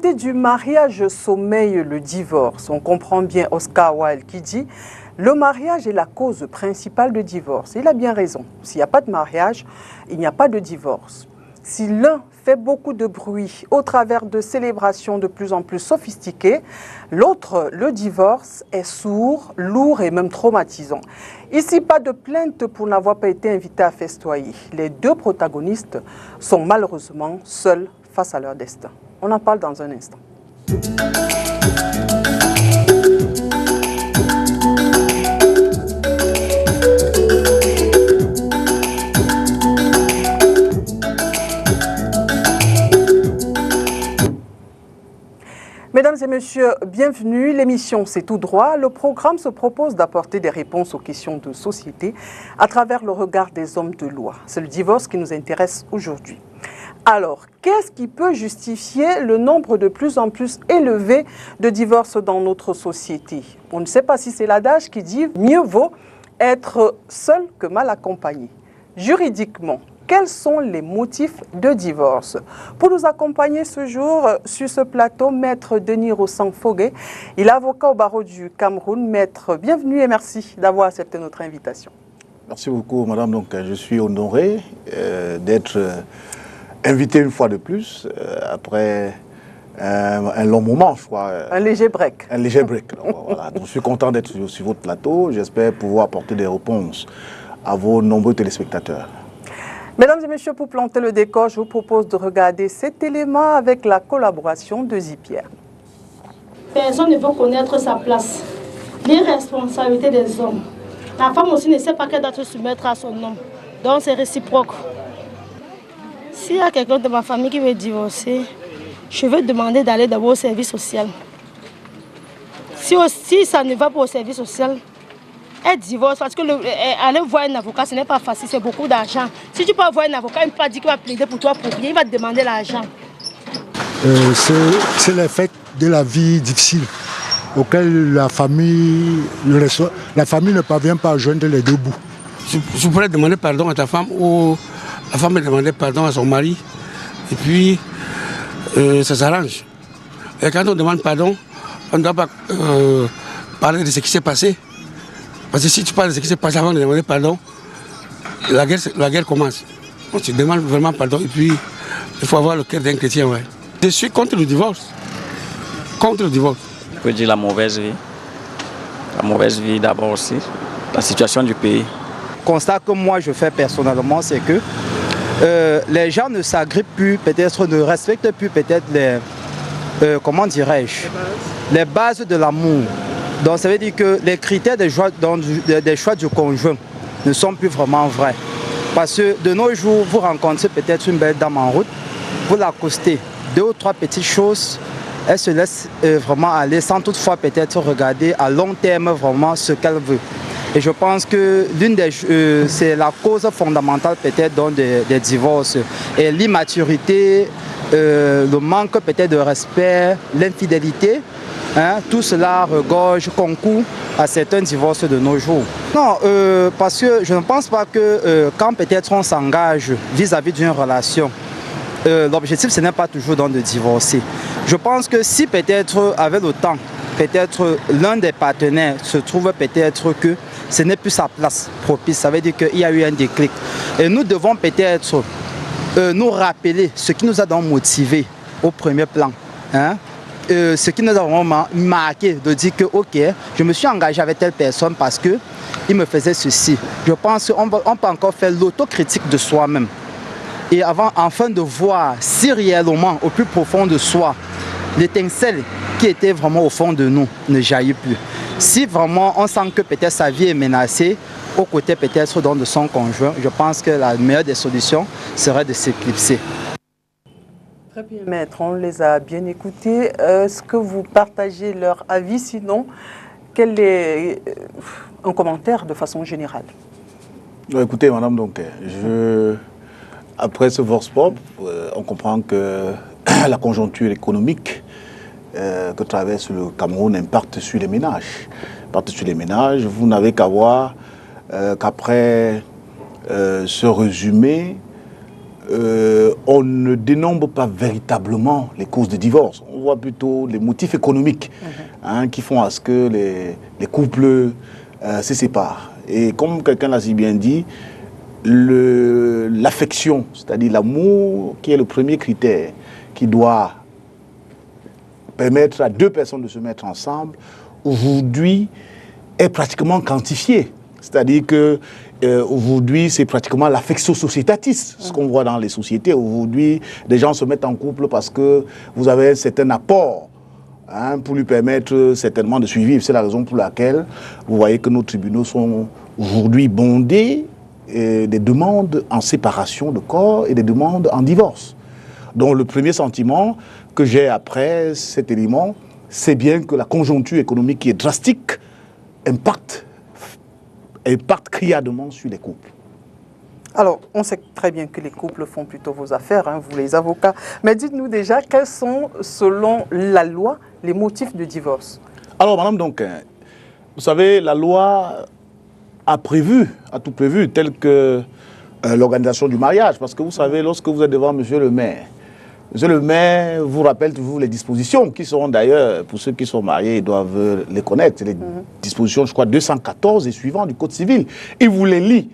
côté du mariage sommeille le divorce. On comprend bien Oscar Wilde qui dit « Le mariage est la cause principale de divorce ». Il a bien raison. S'il n'y a pas de mariage, il n'y a pas de divorce. Si l'un fait beaucoup de bruit au travers de célébrations de plus en plus sophistiquées, l'autre, le divorce, est sourd, lourd et même traumatisant. Ici, pas de plainte pour n'avoir pas été invité à festoyer. Les deux protagonistes sont malheureusement seuls face à leur destin. On en parle dans un instant. Mesdames et messieurs, bienvenue. L'émission C'est tout droit. Le programme se propose d'apporter des réponses aux questions de société à travers le regard des hommes de loi. C'est le divorce qui nous intéresse aujourd'hui. Alors, qu'est-ce qui peut justifier le nombre de plus en plus élevé de divorces dans notre société? On ne sait pas si c'est l'adage qui dit « mieux vaut être seul que mal accompagné ». Juridiquement, quels sont les motifs de divorce? Pour nous accompagner ce jour sur ce plateau, Maître Denis Rossang-Fogué, il est avocat au barreau du Cameroun. Maître, bienvenue et merci d'avoir accepté notre invitation. Merci beaucoup, madame. Donc, je suis honoré d'être invité une fois de plus après un long moment, je crois. Un léger break. Un léger break. Donc, voilà. Donc, je suis content d'être sur votre plateau. J'espère pouvoir apporter des réponses à vos nombreux téléspectateurs. Mesdames et messieurs, pour planter le décor, je vous propose de regarder cet élément avec la collaboration de Zipierre. Personne ne veut connaître sa place, les responsabilités des hommes. La femme aussi ne sait pas qu'elle doit se soumettre à son homme. Donc c'est réciproque. S'il y a quelqu'un de ma famille qui veut divorcer, je veux demander d'aller d'abord au service social. Si ça ne va pas au service social, elle divorce parce que aller voir un avocat, ce n'est pas facile, c'est beaucoup d'argent. Si tu peux avoir un avocat, il ne peut pas dire qu'il va plaider pour toi pour rien, il va te demander l'argent. C'est l'effet de la vie difficile auquel la famille ne parvient pas à joindre les deux bouts. Je pourrais demander pardon à ta femme ou la femme demander pardon à son mari et puis ça s'arrange. Et quand on demande pardon, on ne doit pas parler de ce qui s'est passé. Parce que si tu parles de ce qui s'est passé avant de demander pardon, la guerre commence. On se demande vraiment pardon et puis il faut avoir le cœur d'un chrétien. Ouais. Je suis contre le divorce. Contre le divorce. Je peux dire la mauvaise vie. La mauvaise vie d'abord aussi. La situation du pays. Le constat que moi je fais personnellement, c'est que les gens ne s'agrippent plus, peut-être ne respectent plus peut-être comment dirais-je, les bases de l'amour. Donc ça veut dire que les critères des choix du conjoint ne sont plus vraiment vrais. Parce que de nos jours, vous rencontrez peut-être une belle dame en route, vous l'accostez, 2 ou 3 petites choses, elle se laisse vraiment aller sans toutefois peut-être regarder à long terme vraiment ce qu'elle veut. Et je pense que c'est la cause fondamentale peut-être des divorces. Et l'immaturité, le manque peut-être de respect, l'infidélité. Tout cela regorge, concourt à certains divorces de nos jours. Non, parce que je ne pense pas que quand peut-être on s'engage vis-à-vis d'une relation, l'objectif ce n'est pas toujours donc de divorcer. Je pense que si peut-être avec le temps, peut-être l'un des partenaires se trouve peut-être que ce n'est plus sa place propice, ça veut dire qu'il y a eu un déclic. Et nous devons peut-être nous rappeler ce qui nous a donc motivés au premier plan. Ce qui nous a vraiment marqué, de dire que ok, je me suis engagé avec telle personne parce qu'il me faisait ceci. Je pense qu'on peut encore faire l'autocritique de soi-même. Et afin de voir si réellement, au plus profond de soi, l'étincelle qui était vraiment au fond de nous ne jaillit plus. Si vraiment on sent que peut-être sa vie est menacée, aux côtés peut-être de son conjoint, je pense que la meilleure des solutions serait de s'éclipser. Très bien, maître, on les a bien écoutés. Est-ce que vous partagez leur avis? Sinon, quel est un commentaire de façon générale? Écoutez, madame, donc, après ce vox pop, on comprend que la conjoncture économique que traverse le Cameroun impacte sur les ménages. Vous n'avez qu'à voir qu'après ce résumé, on ne dénombre pas véritablement les causes de divorce. On voir plutôt les motifs économiques qui font à ce que les couples se séparent. Et comme quelqu'un l'a si bien dit, l'affection, c'est-à-dire l'amour, qui est le premier critère qui doit permettre à deux personnes de se mettre ensemble, aujourd'hui est pratiquement quantifié. C'est-à-dire que aujourd'hui, c'est pratiquement l'affectio societatis, ce qu'on voit dans les sociétés. Aujourd'hui, des gens se mettent en couple parce que vous avez un certain apport pour lui permettre certainement de survivre. C'est la raison pour laquelle vous voyez que nos tribunaux sont aujourd'hui bondés des demandes en séparation de corps et des demandes en divorce. Donc le premier sentiment que j'ai après cet élément, c'est bien que la conjoncture économique qui est drastique impacte criardement sur les couples. Alors, on sait très bien que les couples font plutôt vos affaires, vous les avocats. Mais dites-nous déjà, quels sont, selon la loi, les motifs de divorce? Alors, madame, donc, vous savez, la loi a tout prévu, tel que l'organisation du mariage. Parce que vous savez, lorsque vous êtes devant monsieur le maire vous rappelle toujours les dispositions qui seront d'ailleurs, pour ceux qui sont mariés, ils doivent les connaître. Les dispositions, je crois, 214 et suivants du Code civil. Il vous les lit.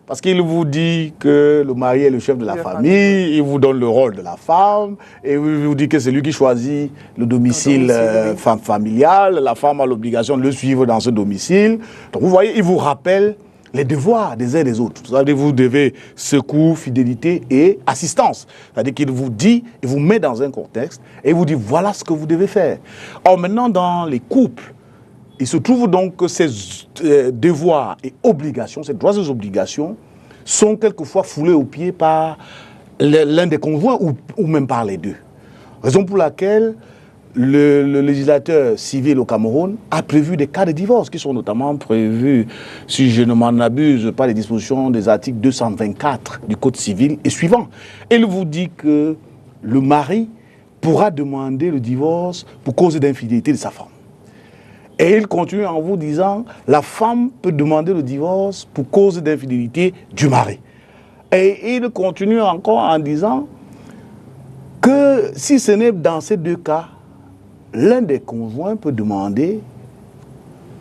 Parce qu'il vous dit que le mari est le chef de la famille, il vous donne le rôle de la femme, et il vous dit que c'est lui qui choisit le domicile familial, la femme a l'obligation de le suivre dans ce domicile. Donc vous voyez, il vous rappelle les devoirs des uns et des autres. C'est-à-dire que vous devez secours, fidélité et assistance. C'est-à-dire qu'il vous dit, il vous met dans un contexte, et il vous dit voilà ce que vous devez faire. Or maintenant, dans les couples, il se trouve donc que ces devoirs et obligations, ces droits et obligations, sont quelquefois foulés aux pieds par l'un des conjoints ou même par les deux. Raison pour laquelle le législateur civil au Cameroun a prévu des cas de divorce qui sont notamment prévus, si je ne m'en abuse, par les dispositions des articles 224 du Code civil et suivant. Il vous dit que le mari pourra demander le divorce pour cause d'infidélité de sa femme. Et il continue en vous disant, la femme peut demander le divorce pour cause d'infidélité du mari. Et il continue encore en disant que si ce n'est dans ces deux cas, l'un des conjoints peut demander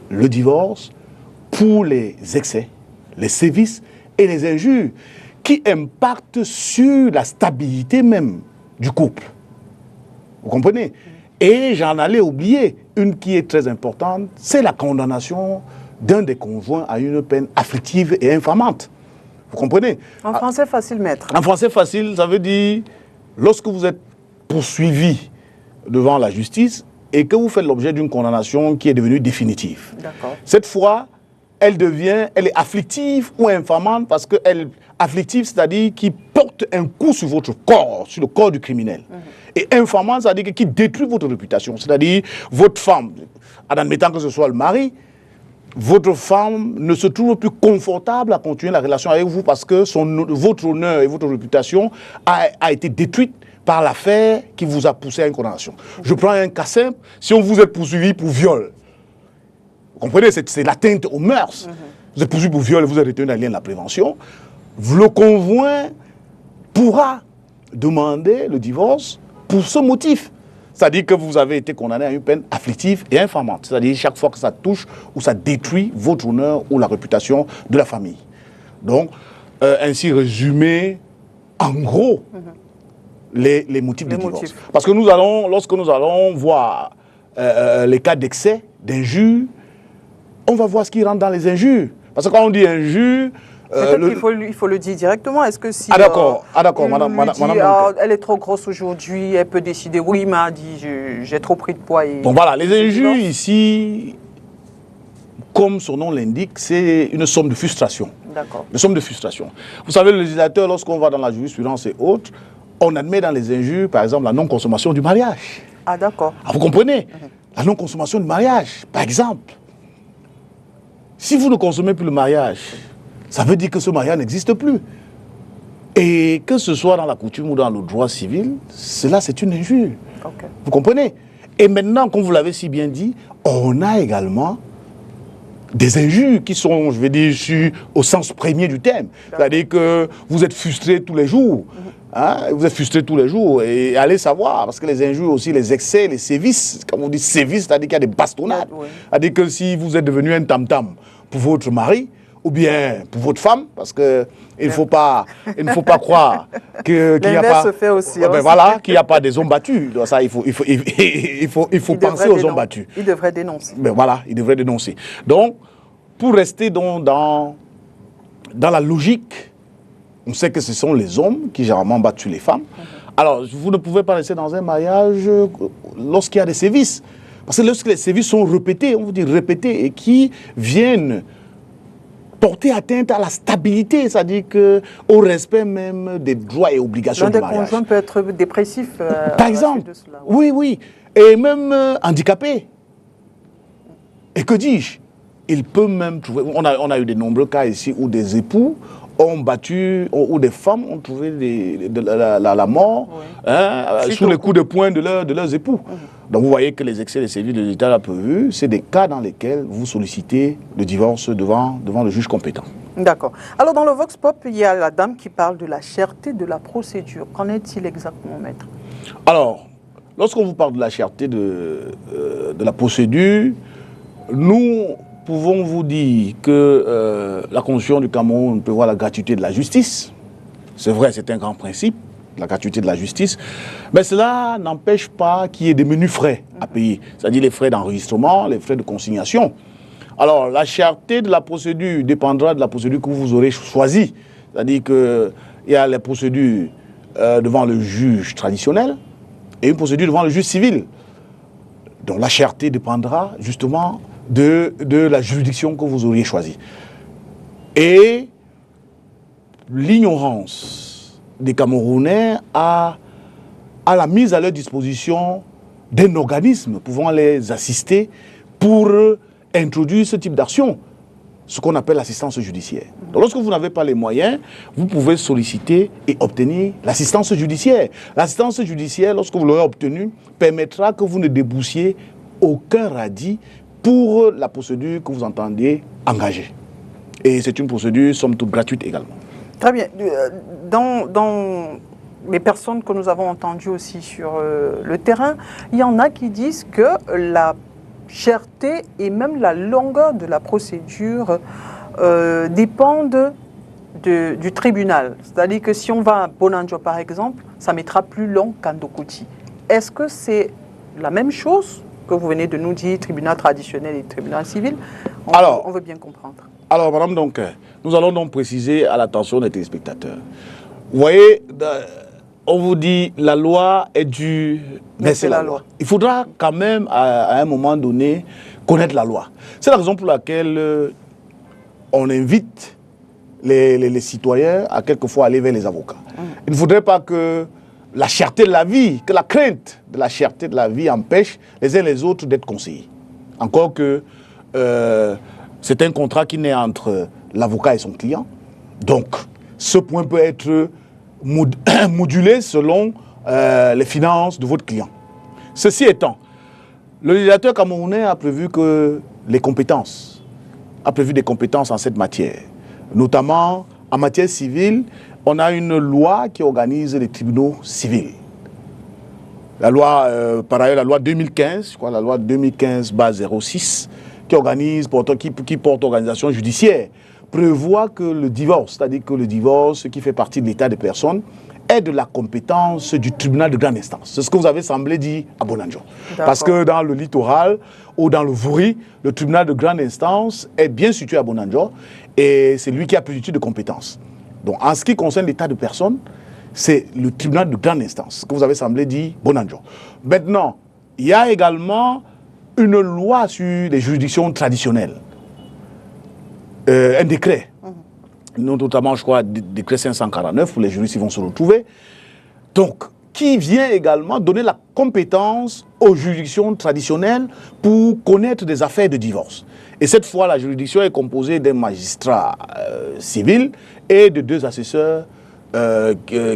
le divorce pour les excès, les sévices et les injures qui impactent sur la stabilité même du couple. Vous comprenez ? Et j'en allais oublier une qui est très importante, c'est la condamnation d'un des conjoints à une peine afflictive et infamante. Vous comprenez? En français facile, maître. En français facile, ça veut dire, lorsque vous êtes poursuivi devant la justice et que vous faites l'objet d'une condamnation qui est devenue définitive. Cette fois, elle est afflictive ou infamante parce qu'elle afflictive, c'est-à-dire qui porte un coup sur votre corps, sur le corps du criminel. Et infamante, c'est-à-dire qui détruit votre réputation. C'est-à-dire, votre femme, en admettant que ce soit le mari, votre femme ne se trouve plus confortable à continuer la relation avec vous parce que votre honneur et votre réputation a été détruite par l'affaire qui vous a poussé à une condamnation. Je prends un cas simple, si on vous est poursuivi pour viol, vous comprenez, c'est l'atteinte aux mœurs. Vous êtes poursuivi pour viol et vous êtes retenu dans le lien de la prévention. Le conjoint pourra demander le divorce pour ce motif. C'est-à-dire que vous avez été condamné à une peine afflictive et infamante. C'est-à-dire chaque fois que ça touche ou ça détruit votre honneur ou la réputation de la famille. Donc, ainsi résumé, en gros, les motifs de divorce. Parce que lorsque nous allons voir les cas d'excès, d'injures, on va voir ce qui rentre dans les injures. Parce que quand on dit injure... il faut le dire directement. Est-ce que si... d'accord, madame. Elle est trop grosse aujourd'hui, elle peut décider, oui, il m'a dit, j'ai trop pris de poids. Et... Donc voilà, les injures ici, comme son nom l'indique, c'est une somme de frustration. D'accord. Une somme de frustration. Vous savez, le législateur, lorsqu'on va dans la jurisprudence et autres, on admet dans les injures, par exemple, la non-consommation du mariage. Ah, d'accord. Ah, vous comprenez? La non-consommation du mariage, par exemple. Si vous ne consommez plus le mariage, ça veut dire que ce mariage n'existe plus. Et que ce soit dans la coutume ou dans le droit civil, cela c'est une injure. Okay. Vous comprenez? Et maintenant, comme vous l'avez si bien dit, on a également des injures qui sont, je vais dire, au sens premier du terme. C'est-à-dire que vous êtes frustrés tous les jours. Hein, vous êtes frustrés tous les jours. Et allez savoir, parce que les injures aussi, les excès, les sévices, comme on dit sévices, c'est-à-dire qu'il y a des bastonnades. C'est-à-dire que si vous êtes devenu un tam-tam pour votre mari, ou bien pour votre femme, parce que il ne faut pas croire qu'il n'y a pas. Se fait aussi, voilà, qu'il n'y a pas des hommes battus. Donc ça, il faut penser aux hommes battus. Il devrait dénoncer. Mais voilà, il devrait dénoncer. Donc, pour rester dans la logique, on sait que ce sont les hommes qui généralement battent les femmes. Alors, vous ne pouvez pas rester dans un mariage lorsqu'il y a des sévices. Parce que lorsque les sévices sont répétés, on vous dit répétés, et qui viennent porter atteinte à la stabilité, c'est-à-dire au respect même des droits et obligations du mariage. L'un des conjoints peut être dépressif. Par exemple, oui. Et même handicapé. Et que dis-je? Il peut même trouver... On a eu de nombreux cas ici où des époux ont battu, où des femmes ont trouvé la mort sous les coups de poing de leurs époux. Donc vous voyez que les excès de sévices de l'État a prévu, c'est des cas dans lesquels vous sollicitez le divorce devant le juge compétent. D'accord. Alors dans le Vox Pop, il y a la dame qui parle de la cherté de la procédure. Qu'en est-il exactement, maître? Alors, lorsqu'on vous parle de la cherté de la procédure, nous pouvons vous dire que la Constitution du Cameroun prévoit la gratuité de la justice. C'est vrai, c'est un grand principe, la gratuité de la justice. Mais cela n'empêche pas qu'il y ait des menus frais à payer. C'est-à-dire les frais d'enregistrement, les frais de consignation. Alors, la cherté de la procédure dépendra de la procédure que vous aurez choisie. C'est-à-dire qu'il y a les procédures devant le juge traditionnel et une procédure devant le juge civil. Donc la cherté dépendra justement de la juridiction que vous auriez choisie. Et l'ignorance des Camerounais à la mise à leur disposition d'un organisme pouvant les assister pour introduire ce type d'action, ce qu'on appelle l'assistance judiciaire. Donc lorsque vous n'avez pas les moyens, vous pouvez solliciter et obtenir l'assistance judiciaire. L'assistance judiciaire, lorsque vous l'aurez obtenue, permettra que vous ne déboussiez aucun radis pour la procédure que vous entendez engager. Et c'est une procédure, somme toute, gratuite également. Très bien. Dans les personnes que nous avons entendues aussi sur le terrain, il y en a qui disent que la cherté et même la longueur de la procédure dépendent du tribunal. C'est-à-dire que si on va à Bonanjo, par exemple, ça mettra plus long qu'à Ndokouti. Est-ce que c'est la même chose que vous venez de nous dire, tribunal traditionnel et tribunal civil? On veut bien comprendre. Alors, madame, donc, nous allons donc préciser à l'attention des téléspectateurs. Vous voyez, on vous dit la loi est due, mais c'est la loi. Il faudra quand même, à un moment donné, connaître la loi. C'est la raison pour laquelle on invite les citoyens à quelquefois aller vers les avocats. Il ne faudrait pas que la cherté de la vie, que la crainte de la cherté de la vie empêche les uns les autres d'être conseillés. Encore que c'est un contrat qui naît entre l'avocat et son client. Donc, ce point peut être modulé selon les finances de votre client. Ceci étant, le législateur camerounais a prévu des compétences en cette matière. Notamment, en matière civile, on a une loi qui organise les tribunaux civils. La loi, par ailleurs, la loi 2015, je crois, la loi 2015/06, qui porte organisation judiciaire, prévoit que le divorce, c'est-à-dire que le divorce qui fait partie de l'état des personnes, est de la compétence du tribunal de grande instance. C'est ce que vous avez semblé dire à Bonanjo. Parce que dans le littoral ou dans le Vouri, le tribunal de grande instance est bien situé à Bonanjo et c'est lui qui a plénitude de compétences. Donc en ce qui concerne l'état de personnes, c'est le tribunal de grande instance que vous avez semblé dire Bonanjo. Maintenant, il y a également une loi sur les juridictions traditionnelles. Un décret, notamment, je crois, décret 549, où les juristes vont se retrouver, donc, qui vient également donner la compétence aux juridictions traditionnelles pour connaître des affaires de divorce. Et cette fois, la juridiction est composée d'un magistrat civil et de 2 assesseurs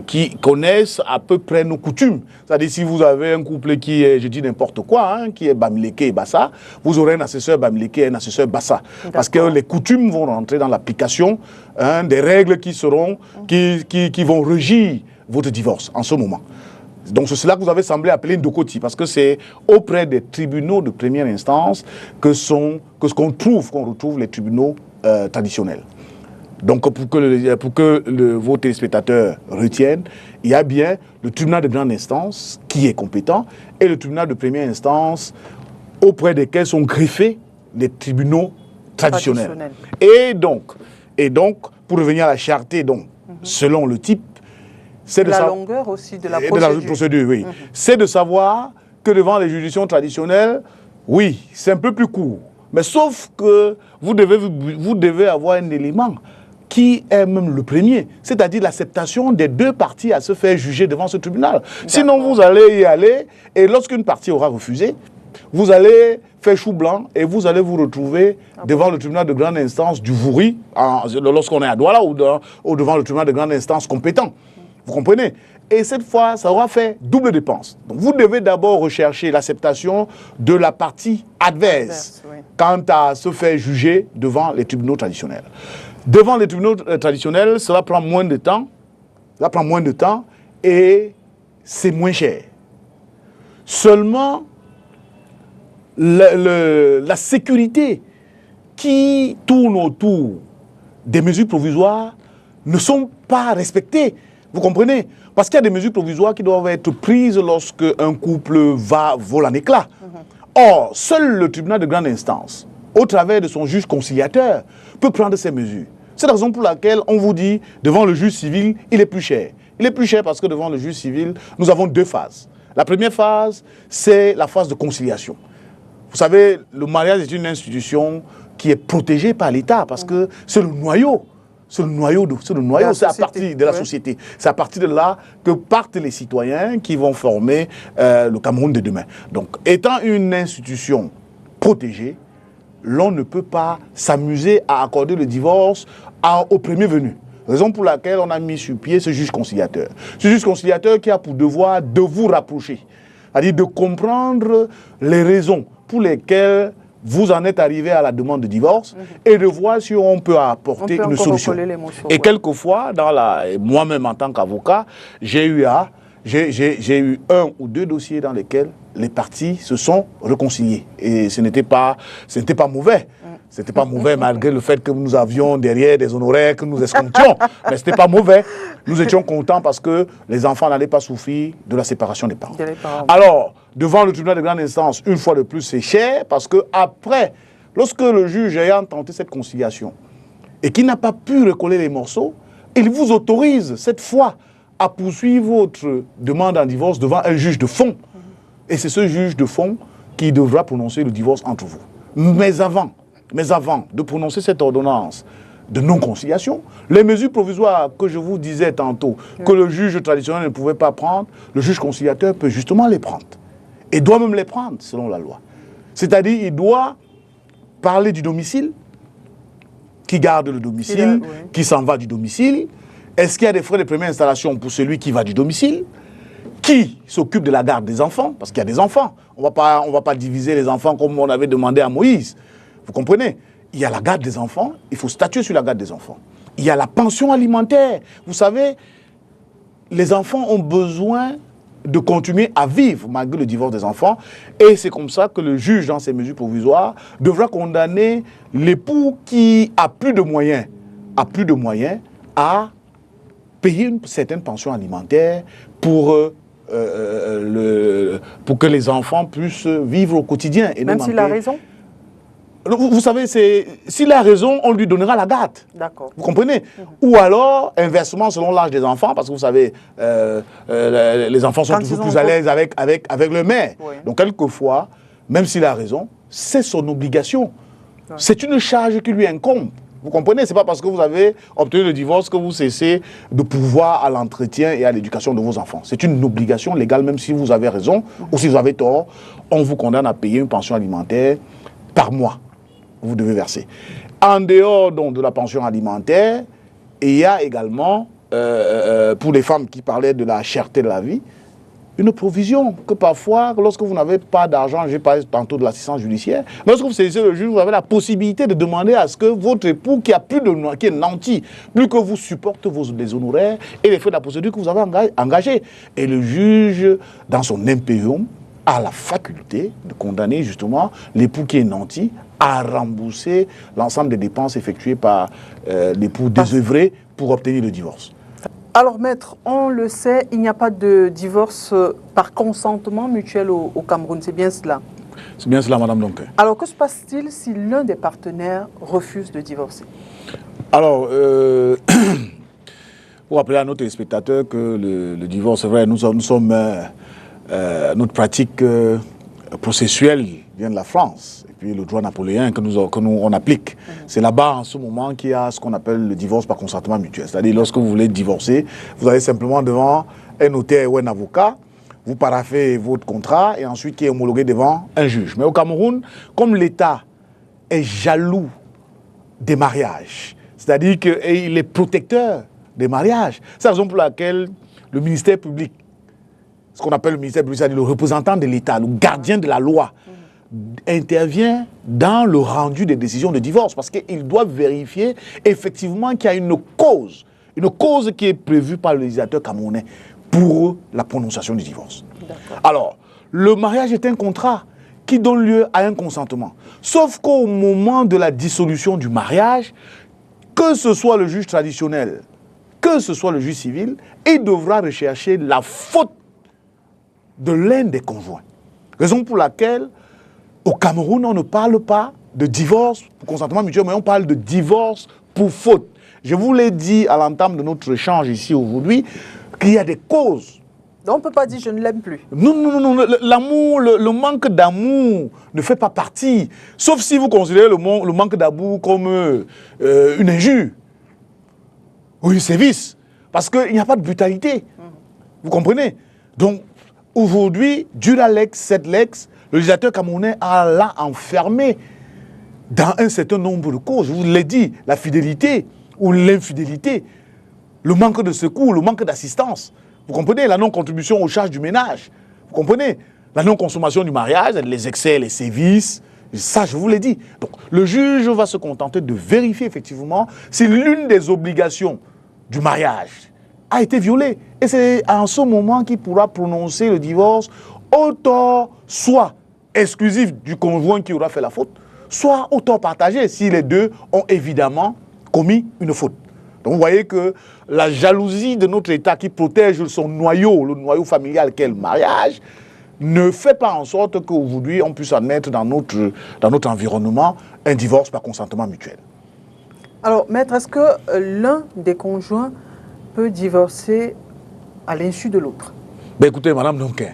qui connaissent à peu près nos coutumes. C'est-à-dire, si vous avez un couple qui est, je dis n'importe quoi, hein, qui est Bamileke et Bassa, vous aurez un assesseur Bamileke et un assesseur Bassa. Parce que les coutumes vont rentrer dans l'application des règles qui vont régir votre divorce en ce moment. Donc c'est cela que vous avez semblé appeler Ndokoti, parce que c'est auprès des tribunaux de première instance qu'on retrouve les tribunaux traditionnels. Donc pour que vos téléspectateurs retiennent, il y a bien le tribunal de grande instance qui est compétent et le tribunal de première instance auprès desquels sont greffés les tribunaux traditionnels. Et donc, pour revenir à la cherté, selon le type, c'est de la longueur aussi de la procédure. Oui. C'est de savoir que devant les juridictions traditionnelles, oui, c'est un peu plus court. Mais sauf que vous devez avoir un élément qui est même le premier, c'est-à-dire l'acceptation des deux parties à se faire juger devant ce tribunal. Sinon, vous allez y aller, et lorsqu'une partie aura refusé, vous allez faire chou blanc et vous allez vous retrouver devant le tribunal de grande instance du Vouri, lorsqu'on est à Douala, ou devant le tribunal de grande instance compétent. Vous comprenez? Et cette fois, ça aura fait double dépense. Donc, vous devez d'abord rechercher l'acceptation de la partie adverse quant à se faire juger devant les tribunaux traditionnels. Devant les tribunaux traditionnels, cela prend moins de temps. Cela prend moins de temps et c'est moins cher. Seulement, la sécurité qui tourne autour des mesures provisoires ne sont pas respectées. Vous comprenez? Parce qu'il y a des mesures provisoires qui doivent être prises lorsque un couple vole en éclat. Or, seul le tribunal de grande instance, au travers de son juge conciliateur, peut prendre ces mesures. C'est la raison pour laquelle on vous dit, devant le juge civil, il est plus cher. Il est plus cher parce que devant le juge civil, nous avons deux phases. La première phase, c'est la phase de conciliation. Vous savez, le mariage est une institution qui est protégée par l'État parce que c'est le noyau. C'est le noyau, c'est à partir de la société. C'est à partir de là que partent les citoyens qui vont former le Cameroun de demain. Donc, étant une institution protégée, l'on ne peut pas s'amuser à accorder le divorce au premier venu. Raison pour laquelle on a mis sur pied ce juge conciliateur. Ce juge conciliateur qui a pour devoir de vous rapprocher, c'est-à-dire de comprendre les raisons pour lesquelles vous en êtes arrivé à la demande de divorce et de voir si on peut apporter une solution. Et quelquefois, moi-même en tant qu'avocat, j'ai eu un ou deux dossiers dans lesquels les parties se sont réconciliées. Et ce n'était pas mauvais. C'était pas mauvais malgré le fait que nous avions derrière des honoraires que nous escomptions. Mais c'était pas mauvais. Nous étions contents parce que les enfants n'allaient pas souffrir de la séparation des parents. Alors, devant le tribunal de grande instance, une fois de plus, c'est cher parce que après, lorsque le juge ayant tenté cette conciliation et qui n'a pas pu recoller les morceaux, il vous autorise cette fois à poursuivre votre demande en divorce devant un juge de fond. Et c'est ce juge de fond qui devra prononcer le divorce entre vous. Mais avant de prononcer cette ordonnance de non-conciliation, les mesures provisoires que je vous disais tantôt, que le juge traditionnel ne pouvait pas prendre, le juge conciliateur peut justement les prendre. Et doit même les prendre, selon la loi. C'est-à-dire, il doit parler du domicile, qui garde le domicile, qui s'en va du domicile. Est-ce qu'il y a des frais de première installation pour celui qui va du domicile? Qui s'occupe de la garde des enfants? Parce qu'il y a des enfants. On va pas diviser les enfants comme on avait demandé à Moïse. Vous comprenez? Il y a la garde des enfants, il faut statuer sur la garde des enfants. Il y a la pension alimentaire. Vous savez, les enfants ont besoin de continuer à vivre malgré le divorce des enfants. Et c'est comme ça que le juge, dans ces mesures provisoires, devra condamner l'époux qui a plus de moyens à payer une certaine pension alimentaire pour que les enfants puissent vivre au quotidien. Et même s'il a raison? Vous savez, s'il a raison, on lui donnera la garde. D'accord. Vous comprenez? Ou alors, inversement, selon l'âge des enfants, parce que vous savez, les enfants sont toujours plus à l'aise avec leur mère. Oui. Donc, quelquefois, même s'il a raison, c'est son obligation. Oui. C'est une charge qui lui incombe. Vous comprenez? Ce n'est pas parce que vous avez obtenu le divorce que vous cessez de pouvoir à l'entretien et à l'éducation de vos enfants. C'est une obligation légale, même si vous avez raison ou si vous avez tort. On vous condamne à payer une pension alimentaire par mois. Vous devez verser. En dehors donc de la pension alimentaire, il y a également pour les femmes qui parlaient de la cherté de la vie, une provision que parfois, lorsque vous n'avez pas d'argent, j'ai parlé tantôt de l'assistance judiciaire, lorsque vous saisissez le juge, vous avez la possibilité de demander à ce que votre époux, qui est nanti, plus que vous supporte les honoraires et les frais de la procédure que vous avez engagés. Et le juge, dans son impérium, a la faculté de condamner justement l'époux qui est nanti à rembourser l'ensemble des dépenses effectuées par l'époux désœuvré pour obtenir le divorce. Alors, maître, on le sait, il n'y a pas de divorce par consentement mutuel au Cameroun, c'est bien cela? C'est bien cela, madame Donquin. Alors, que se passe-t-il si l'un des partenaires refuse de divorcer? Alors, pour rappeler à nos téléspectateurs que le divorce, c'est vrai, notre pratique processuelle vient de la France. Et puis le droit napoléen que on applique. C'est là-bas, en ce moment, qu'il y a ce qu'on appelle le divorce par consentement mutuel. C'est-à-dire, lorsque vous voulez divorcer, vous allez simplement devant un notaire ou un avocat, vous paraphez votre contrat et ensuite qui est homologué devant un juge. Mais au Cameroun, comme l'État est jaloux des mariages, c'est-à-dire qu'il est protecteur des mariages, c'est la raison pour laquelle le ministère public, ce qu'on appelle le ministère public, c'est-à-dire le représentant de l'État, le gardien de la loi, intervient dans le rendu des décisions de divorce parce qu'il doit vérifier effectivement qu'il y a une cause qui est prévue par le législateur camerounais pour la prononciation du divorce. Alors, le mariage est un contrat qui donne lieu à un consentement. Sauf qu'au moment de la dissolution du mariage, que ce soit le juge traditionnel, que ce soit le juge civil, il devra rechercher la faute de l'un des conjoints. Raison pour laquelle, au Cameroun, on ne parle pas de divorce pour consentement mutuel, mais on parle de divorce pour faute. Je vous l'ai dit à l'entame de notre échange ici aujourd'hui, qu'il y a des causes. Donc on ne peut pas dire je ne l'aime plus. Non. L'amour, le manque d'amour ne fait pas partie. Sauf si vous considérez le manque d'amour comme une injure ou un sévice. Parce qu'il n'y a pas de brutalité. Vous comprenez? Donc, aujourd'hui, Dura lex, sed lex, le législateur camerounais l'a enfermé dans un certain nombre de causes. Je vous l'ai dit, la fidélité ou l'infidélité, le manque de secours, le manque d'assistance. Vous comprenez? La non-contribution aux charges du ménage. Vous comprenez? La non-consommation du mariage, les excès, les sévices. Ça, je vous l'ai dit. Donc, le juge va se contenter de vérifier effectivement si l'une des obligations du mariage a été violée. Et c'est en ce moment qu'il pourra prononcer le divorce au tort soit exclusif du conjoint qui aura fait la faute, soit au tort partagé si les deux ont évidemment commis une faute. Donc vous voyez que la jalousie de notre État qui protège son noyau, le noyau familial qu'est le mariage, ne fait pas en sorte qu'aujourd'hui on puisse admettre dans notre environnement un divorce par consentement mutuel. Alors, maître, est-ce que l'un des conjoints peut divorcer à l'insu de l'autre? Écoutez, madame Donquin,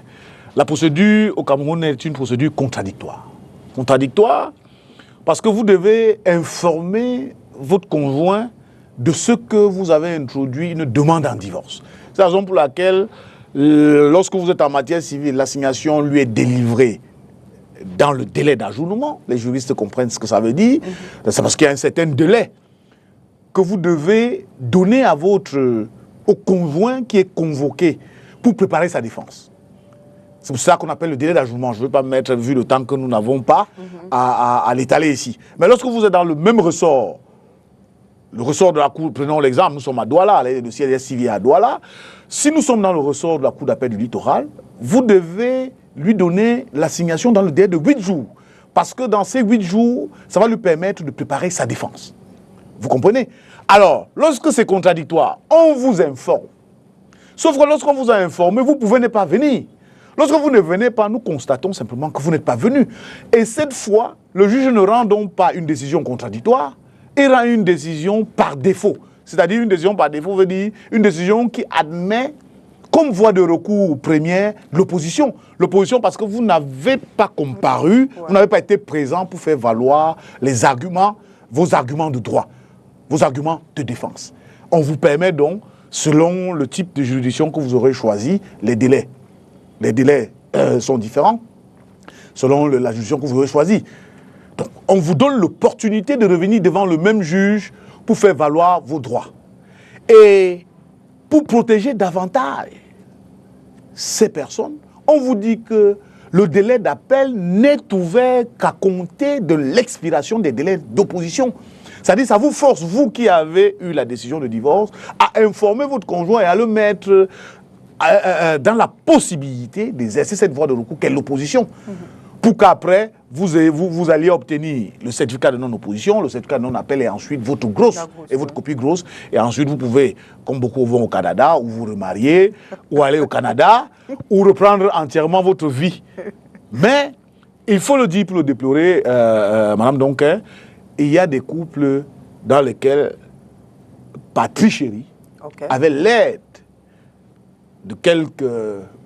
la procédure au Cameroun est une procédure contradictoire. Contradictoire parce que vous devez informer votre conjoint de ce que vous avez introduit une demande en divorce. C'est la raison pour laquelle, lorsque vous êtes en matière civile, l'assignation lui est délivrée dans le délai d'ajournement. Les juristes comprennent ce que ça veut dire. C'est parce qu'il y a un certain délai que vous devez donner au conjoint qui est convoqué pour préparer sa défense. C'est pour ça qu'on appelle le délai d'ajournement. Je ne veux pas mettre, vu le temps que nous n'avons pas, à l'étaler ici. Mais lorsque vous êtes dans le même ressort, le ressort de la Cour, prenons l'exemple, nous sommes à Douala, le siège est civil à Douala. Si nous sommes dans le ressort de la Cour d'appel du littoral, vous devez lui donner l'assignation dans le délai de 8 jours. Parce que dans ces 8 jours, ça va lui permettre de préparer sa défense. Vous comprenez? Alors, lorsque c'est contradictoire, on vous informe. Sauf que lorsqu'on vous a informé, vous pouvez ne pas venir. Lorsque vous ne venez pas, nous constatons simplement que vous n'êtes pas venu. Et cette fois, le juge ne rend donc pas une décision contradictoire, il rend une décision par défaut. C'est-à-dire une décision par défaut veut dire une décision qui admet comme voie de recours première l'opposition. L'opposition parce que vous n'avez pas comparu, vous n'avez pas été présent pour faire valoir les arguments, vos arguments de droit, vos arguments de défense. On vous permet donc, selon le type de juridiction que vous aurez choisi, les délais. Les délais sont différents selon la juridiction que vous aurez choisie. Donc, on vous donne l'opportunité de revenir devant le même juge pour faire valoir vos droits. Et pour protéger davantage ces personnes, on vous dit que le délai d'appel n'est ouvert qu'à compter de l'expiration des délais d'opposition. C'est-à-dire, ça vous force, vous qui avez eu la décision de divorce, à informer votre conjoint et à le mettre dans la possibilité d'exercer cette voie de recours qu'est l'opposition. Pour qu'après, vous alliez obtenir le certificat de non-opposition, le certificat de non-appel et ensuite votre votre copie grosse. Et ensuite, vous pouvez, comme beaucoup vont au Canada, ou vous remarier, ou aller au Canada, ou reprendre entièrement votre vie. Mais, il faut le dire pour le déplorer, Madame Donquin, il y a des couples dans lesquels, par tricherie, avec l'aide de quelques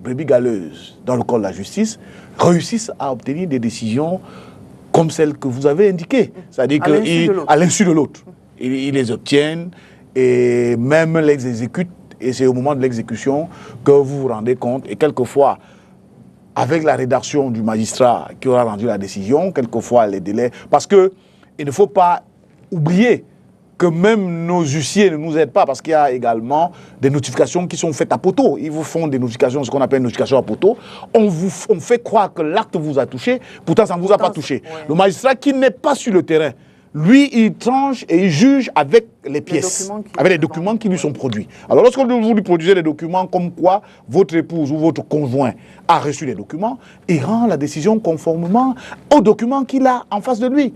brebis galeuses dans le corps de la justice, réussissent à obtenir des décisions comme celles que vous avez indiquées. C'est-à-dire qu'à l'insu de l'autre, ils les obtiennent et même les exécutent. Et c'est au moment de l'exécution que vous vous rendez compte. Et quelquefois, avec la rédaction du magistrat qui aura rendu la décision, quelquefois les délais... Parce qu'il ne faut pas oublier que même nos huissiers ne nous aident pas parce qu'il y a également des notifications qui sont faites à poteau. Ils vous font des notifications, ce qu'on appelle une notification à poteau. On fait croire que l'acte vous a touché, pourtant ça ne vous a pas touché. Ouais. Le magistrat qui n'est pas sur le terrain, lui, il tranche et il juge avec les pièces, avec les documents qui lui sont produits. Alors lorsque vous lui produisez des documents comme quoi votre épouse ou votre conjoint a reçu les documents, il rend la décision conformément aux documents qu'il a en face de lui.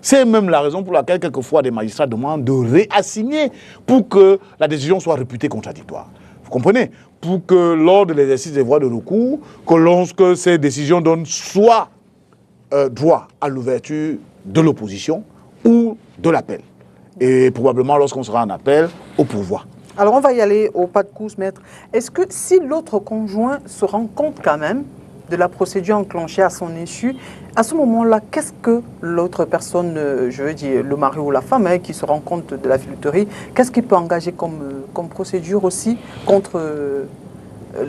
C'est même la raison pour laquelle, quelquefois, des magistrats demandent de réassigner pour que la décision soit réputée contradictoire. Vous comprenez? Pour que, lors de l'exercice des voies de recours, que lorsque ces décisions donnent soit droit à l'ouverture de l'opposition ou de l'appel. Et probablement, lorsqu'on sera en appel, au pourvoi. Alors, on va y aller au pas de course, maître. Est-ce que si l'autre conjoint se rend compte quand même de la procédure enclenchée à son insu, à ce moment-là, qu'est-ce que l'autre personne, je veux dire le mari ou la femme, qui se rend compte de la filouterie, qu'est-ce qu'il peut engager comme procédure aussi contre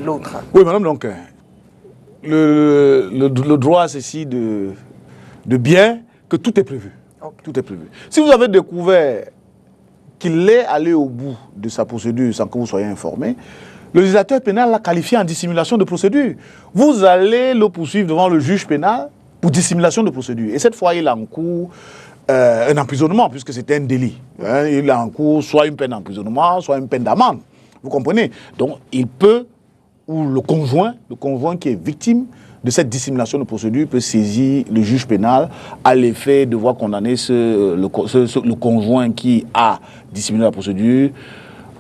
l'autre? Oui, madame, donc, le droit, c'est ici de bien que tout est prévu. Okay. Tout est prévu. Si vous avez découvert qu'il est allé au bout de sa procédure sans que vous soyez informé, le législateur pénal l'a qualifié en dissimulation de procédure. Vous allez le poursuivre devant le juge pénal pour dissimulation de procédure. Et cette fois, il a en cours un emprisonnement, puisque c'était un délit. Il a en cours soit une peine d'emprisonnement, soit une peine d'amende. Vous comprenez? Donc, il peut, ou le conjoint qui est victime de cette dissimulation de procédure peut saisir le juge pénal à l'effet de voir condamner le conjoint qui a dissimulé la procédure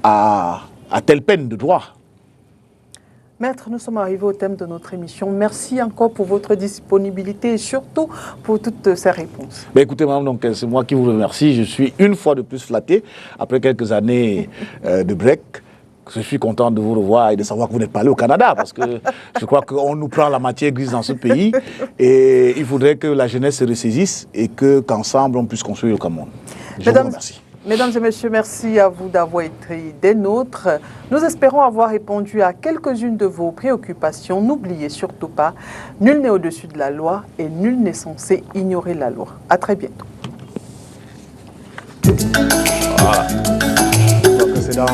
à telle peine de droit. Maître, nous sommes arrivés au thème de notre émission. Merci encore pour votre disponibilité et surtout pour toutes ces réponses. Ben écoutez, madame, donc c'est moi qui vous remercie. Je suis une fois de plus flatté, après quelques années de break. Je suis content de vous revoir et de savoir que vous n'êtes pas allé au Canada, parce que je crois qu'on nous prend la matière grise dans ce pays et il faudrait que la jeunesse se ressaisisse et qu'ensemble on puisse construire le Cameroun. Je vous remercie. Mesdames et messieurs, merci à vous d'avoir été des nôtres. Nous espérons avoir répondu à quelques-unes de vos préoccupations. N'oubliez surtout pas, nul n'est au-dessus de la loi et nul n'est censé ignorer la loi. À très bientôt. Voilà. Je crois que c'est dans...